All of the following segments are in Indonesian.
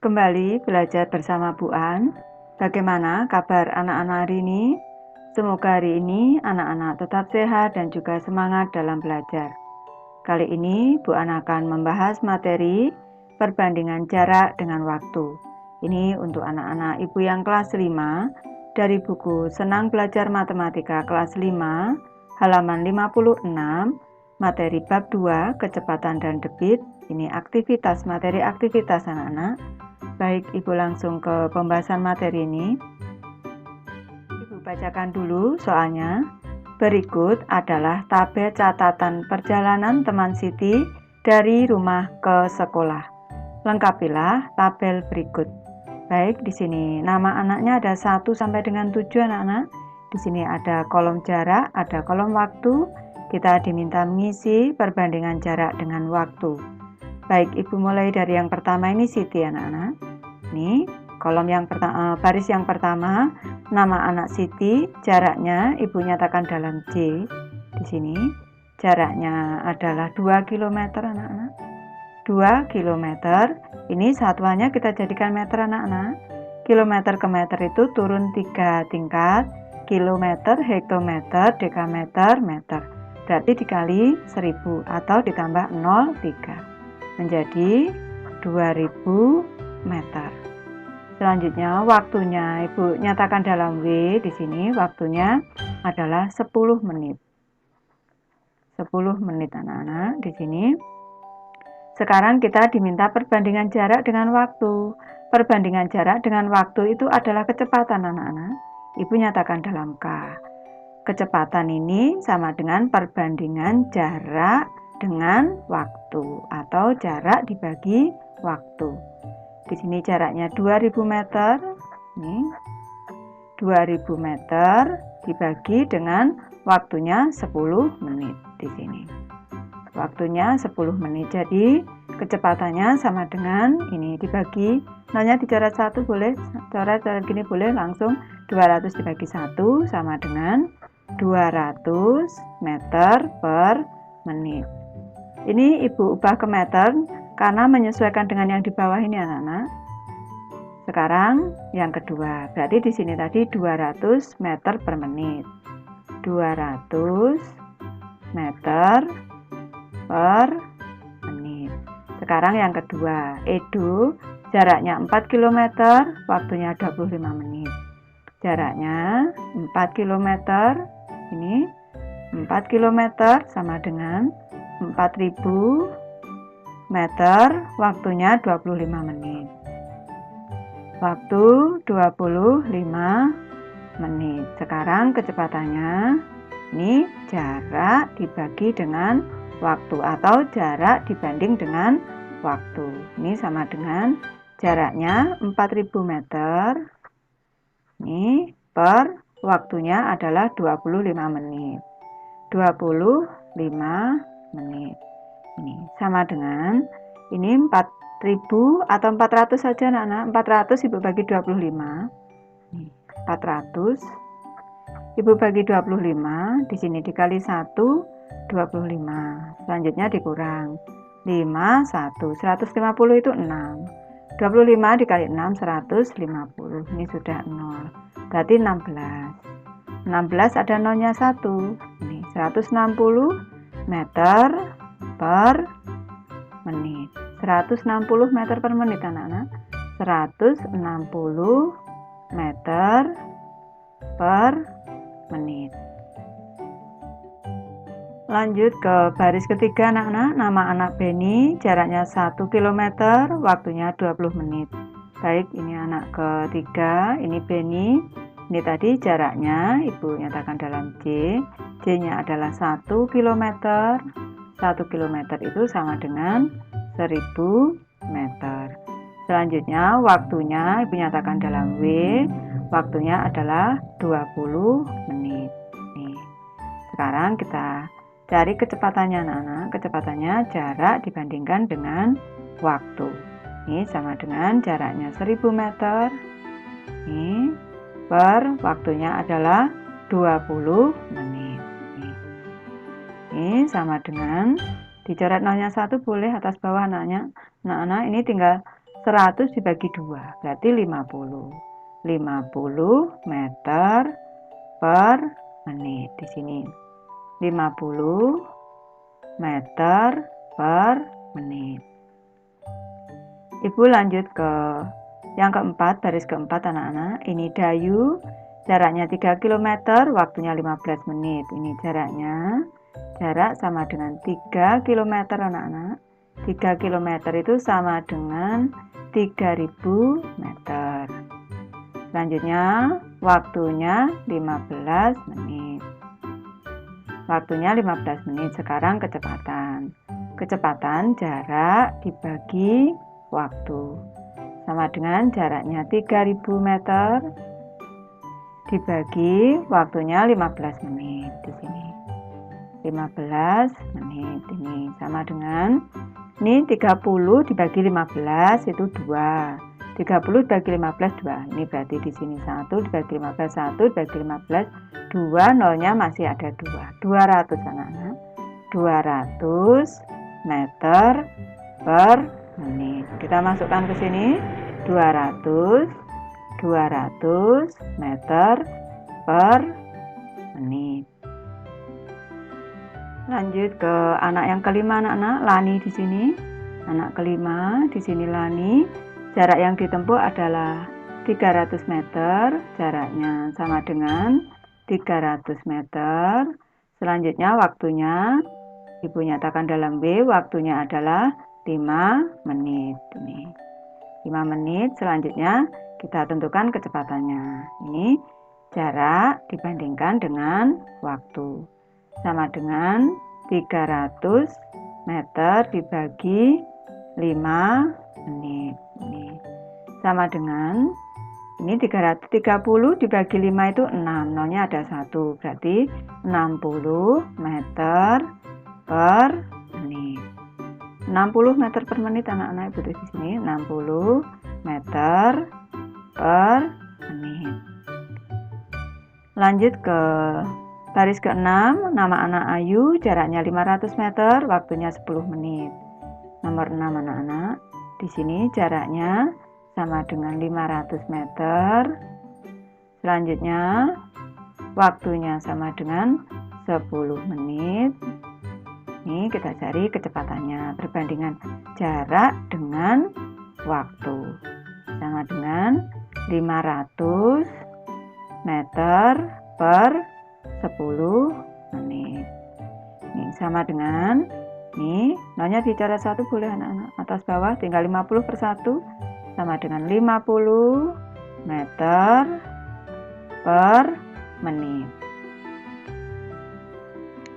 Kembali belajar bersama Bu An. Bagaimana kabar anak-anak hari ini? Semoga hari ini anak-anak tetap sehat dan juga semangat dalam belajar. Kali ini Bu An akan membahas materi perbandingan jarak dengan waktu. Ini untuk anak-anak ibu yang kelas 5 dari buku Senang Belajar Matematika kelas 5 halaman 56, materi bab 2 kecepatan dan debit. Ini materi aktivitas anak-anak. Baik, Ibu langsung ke pembahasan materi ini. Ibu bacakan dulu soalnya. Berikut adalah tabel catatan perjalanan teman Siti dari rumah ke sekolah. Lengkapilah tabel berikut. Baik, di sini nama anaknya ada 1 sampai dengan 7 anak-anak. Di sini ada kolom jarak, ada kolom waktu. Kita diminta mengisi perbandingan jarak dengan waktu. Baik, Ibu mulai dari yang pertama ini Siti anak-anak. Ini kolom yang pertama, baris yang pertama, nama anak Siti, jaraknya Ibu nyatakan dalam J. Di sini jaraknya adalah 2 km anak-anak. 2 km. Ini satuannya kita jadikan meter anak-anak. Kilometer ke meter itu turun 3 tingkat. Kilometer, hektometer, dekameter, meter. Berarti dikali 1000 atau ditambah 0,3. Menjadi 2000 meter. Selanjutnya waktunya Ibu nyatakan dalam W. Di sini waktunya adalah 10 menit. 10 menit anak-anak di sini. Sekarang kita diminta perbandingan jarak dengan waktu. Perbandingan jarak dengan waktu itu adalah kecepatan anak-anak. Ibu nyatakan dalam K. Kecepatan ini sama dengan perbandingan jarak dengan waktu atau jarak dibagi waktu. Di sini jaraknya 2000 meter. Ini 2000 meter dibagi dengan waktunya 10 menit di sini. Waktunya 10 menit. Jadi kecepatannya sama dengan ini dibagi nolnya dicoret 1 boleh, coret gini boleh, langsung 200 dibagi 1 sama dengan 200 meter per menit. Ini Ibu ubah ke meter karena menyesuaikan dengan yang di bawah ini anak-anak. Sekarang yang kedua, berarti di sini tadi 200 meter per menit. 200 meter per menit. Sekarang yang kedua, Edo jaraknya 4 km, waktunya 25 menit. Jaraknya 4 km, ini 4 km sama dengan 4000 meter, waktunya 25 menit. Waktu 25 menit. Sekarang kecepatannya, ini jarak dibagi dengan waktu atau jarak dibanding dengan waktu. Ini sama dengan jaraknya 4000 meter. Ini per waktunya adalah 25 menit. 25 menit. Ini sama dengan ini 4000 atau 400 saja anak-anak. 400 Ibu bagi 25. Ini 400 Ibu bagi 25, di sini dikali 1 25. Selanjutnya dikurang 5 1. 150 itu 6. 25 dikali 6 150. Ini sudah 0. Berarti 16. 16 ada nolnya 1. Ini 160 meter per menit. 160 meter per menit anak-anak. 160 meter per menit. Lanjut ke baris ketiga anak-anak. Nama anak Beni, jaraknya 1 km, waktunya 20 menit. Baik, ini anak ketiga, ini Beni. Ini tadi jaraknya Ibu nyatakan dalam J. J-nya adalah 1 km. 1 km itu sama dengan 1000 meter. Selanjutnya waktunya Ibu nyatakan dalam W. Waktunya adalah 20 menit. Nih. Sekarang kita cari kecepatannya anak-anak. Kecepatannya jarak dibandingkan dengan waktu. Ini sama dengan jaraknya 1000 meter. Ini per waktunya adalah 20 menit. Ini sama dengan dicoret nolnya 1 boleh atas bawah anaknya. Anak-anak ini tinggal 100 dibagi 2 berarti 50 meter per menit. Di sini 50 meter per menit. Ibu lanjut ke yang keempat, baris keempat anak-anak. Ini Dayu, jaraknya 3 km, waktunya 15 menit. Ini jarak sama dengan 3 km anak-anak. 3 km itu sama dengan 3000 meter. Selanjutnya waktunya 15 menit. Waktunya 15 menit. Sekarang kecepatan. Kecepatan jarak dibagi waktu. Sama dengan jaraknya 3000 meter dibagi waktunya 15 menit. Di sini 15 menit. Ini sama dengan ini 30 dibagi 15 itu 2. 30 dibagi 15 2. Ini berarti di sini 1 dibagi 15 1 dibagi 15 2, nolnya masih ada 2. 200 anak-anak. 200 meter per menit. Kita masukkan ke sini 200 meter per menit. Lanjut ke anak yang kelima anak-anak, Lani di sini. Anak kelima di sini Lani. Jarak yang ditempuh adalah 300 meter. Jaraknya sama dengan 300 meter. Selanjutnya waktunya Ibu nyatakan dalam W, waktunya adalah 5 menit. Ini 5 menit. Selanjutnya kita tentukan kecepatannya. Ini jarak dibandingkan dengan waktu. Sama dengan 300 meter dibagi 5 menit. Ini sama dengan ini 330 dibagi 5 itu 6. Nolnya ada 1. Berarti 60 meter per menit. 60 meter per menit anak-anak, Ibu tulis di sini 60 meter per menit. Lanjut ke baris ke-6, nama anak Ayu, jaraknya 500 meter, waktunya 10 menit. Nomor 6 anak-anak, di sini jaraknya sama dengan 500 meter. Selanjutnya waktunya sama dengan 10 menit. Ini kita cari kecepatannya, perbandingan jarak dengan waktu. Sama dengan 500 meter per 10 menit. Ini sama dengan, ini nolnya dicoret 1 boleh anak-anak, atas bawah tinggal 50 per 1 sama dengan 50 meter per menit.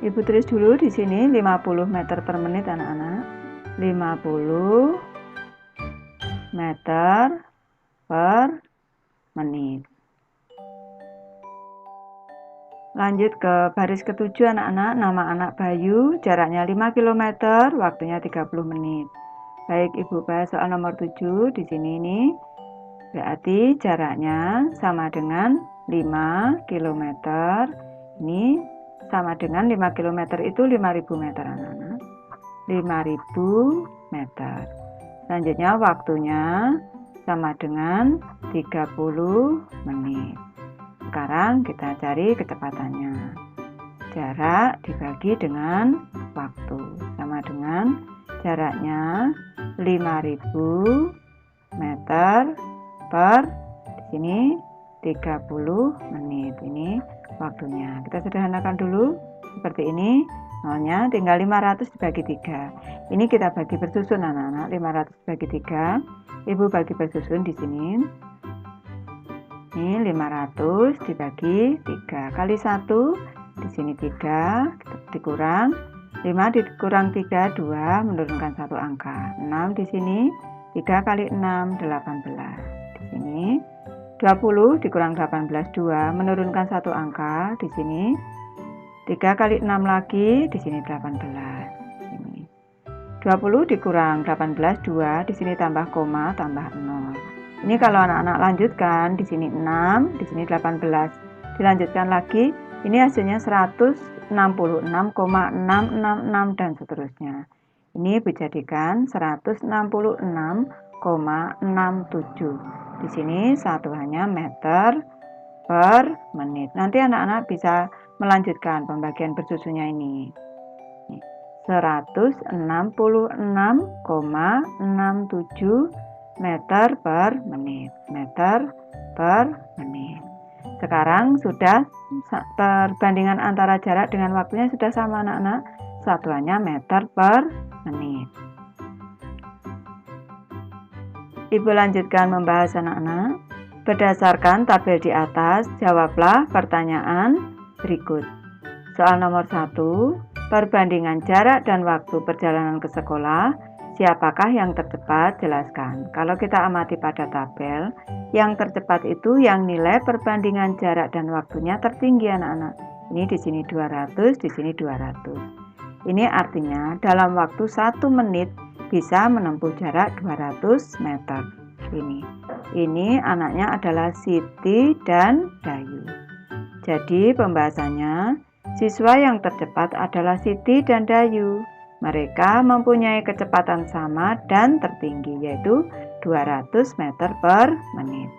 Ibu tulis dulu di sini 50 meter per menit anak-anak. 50 meter per menit. Lanjut ke baris ke-7 anak-anak, nama anak Bayu, jaraknya 5 km, waktunya 30 menit. Baik, Ibu bahas soal nomor 7 di sini ini. Berarti jaraknya sama dengan 5 km. Ini sama dengan 5 km itu 5000 meter anak-anak. 5000 meter. Selanjutnya waktunya sama dengan 30 menit. Sekarang kita cari kecepatannya. Jarak dibagi dengan waktu sama dengan jaraknya 5000 meter per di sini 30 menit. Ini waktunya. Kita sederhanakan dulu seperti ini. Nolnya tinggal 500 dibagi 3. Ini kita bagi bersusun anak-anak. 500 dibagi 3. Ibu bagi bersusun di sini. Ini 500 dibagi 3 kali 1 di sini 3 dikurang 5 dikurang 3 2 menurunkan 1 angka 6 di sini 3 kali 6 18 di sini 20 dikurang 18 2 menurunkan 1 angka di sini 3 kali 6 lagi di sini 18 ini 20 dikurang 18 2 di sini tambah koma tambah 0. Ini kalau anak-anak lanjutkan di sini 6, di sini 18. Dilanjutkan lagi, ini hasilnya 166,666 dan seterusnya. Ini dijadikan 166,666 Di sini satuannya meter per menit. Nanti anak-anak bisa melanjutkan pembagian bersusunya ini. 166,67 meter per menit. Sekarang sudah perbandingan antara jarak dengan waktunya sudah sama anak-anak. Satuannya meter per menit. Ibu lanjutkan membahas anak-anak. Berdasarkan tabel di atas, jawablah pertanyaan berikut. Soal nomor 1, perbandingan jarak dan waktu perjalanan ke sekolah. Siapakah yang tercepat? Jelaskan. Kalau kita amati pada tabel, yang tercepat itu yang nilai perbandingan jarak dan waktunya tertinggi anak-anak. Ini di sini 200, di sini 200. Ini artinya dalam waktu 1 menit bisa menempuh jarak 200 meter. Ini anaknya adalah Siti dan Dayu. Jadi pembahasannya, siswa yang tercepat adalah Siti dan Dayu. Mereka mempunyai kecepatan sama dan tertinggi, yaitu 200 meter per menit.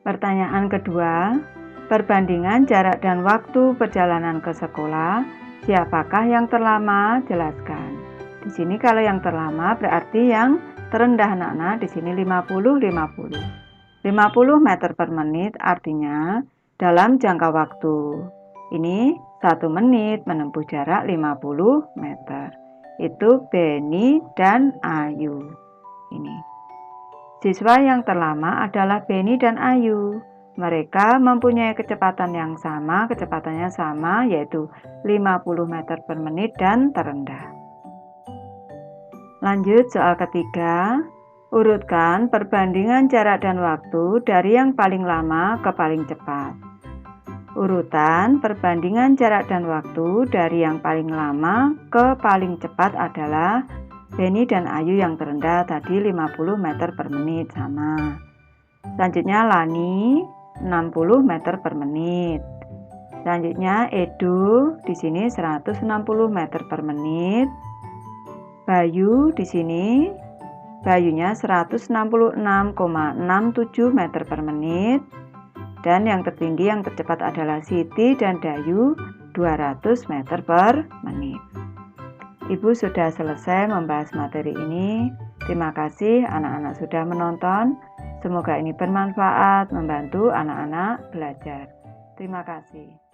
Pertanyaan kedua, perbandingan jarak dan waktu perjalanan ke sekolah. Siapakah yang terlama? Jelaskan. Di sini kalau yang terlama berarti yang terendah anak-anak. Di sini 50 meter per menit artinya dalam jangka waktu ini 1 menit menempuh jarak 50 meter. Itu Beni dan Ayu. Ini. Siswa yang terlama adalah Beni dan Ayu. Mereka mempunyai kecepatan yang sama, kecepatannya sama yaitu 50 meter per menit dan terendah. Lanjut soal ketiga, urutkan perbandingan jarak dan waktu dari yang paling lama ke paling cepat. Urutan perbandingan jarak dan waktu dari yang paling lama ke paling cepat adalah Beni dan Ayu yang terendah tadi 50 meter per menit sama. Selanjutnya Lani 60 meter per menit. Selanjutnya Edo di sini 160 meter per menit. Bayu di sini Bayunya 166,67 meter per menit. Dan yang tertinggi yang tercepat adalah Siti dan Dayu 200 meter per menit. Ibu sudah selesai membahas materi ini. Terima kasih anak-anak sudah menonton. Semoga ini bermanfaat membantu anak-anak belajar. Terima kasih.